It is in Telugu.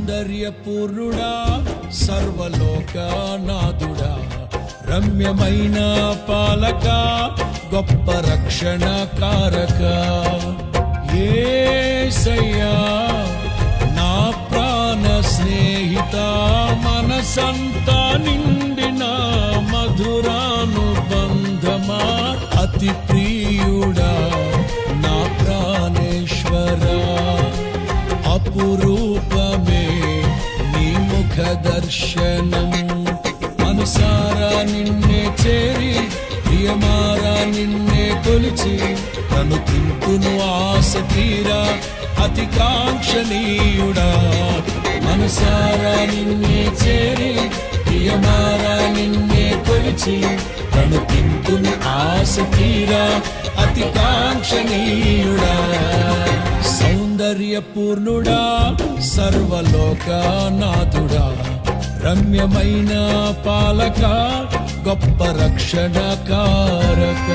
సౌందర్యపూర్ణుడా సర్వలోకనాథుడా రమ్యమైన పాలక గొప్ప రక్షణ కారక యేసయ్యా నా ప్రాణ స్నేహిత మనసంతా నిండిన మధురానుబంధమా అతి ప్రియుడా నా ప్రాణేశ్వరా అపురూపమే నీ ముఖ దర్శనం మనసారా నిన్నే చేరి ప్రియమారా నిన్నే కొలిచి నన్ను తింటును ఆశ తీరా అతి కాంక్షణీయుడా మనసారా నిన్నే చేరి ప్రియమారా నిన్నే కొలిచి నన్ను తింటును ఆశ తీరా అతి కాంక్షణీయుడా సౌందర్యపూర్ణుడా సర్వలోకనాథుడా రమ్యమైన పాలక గొప్ప రక్షణ కారక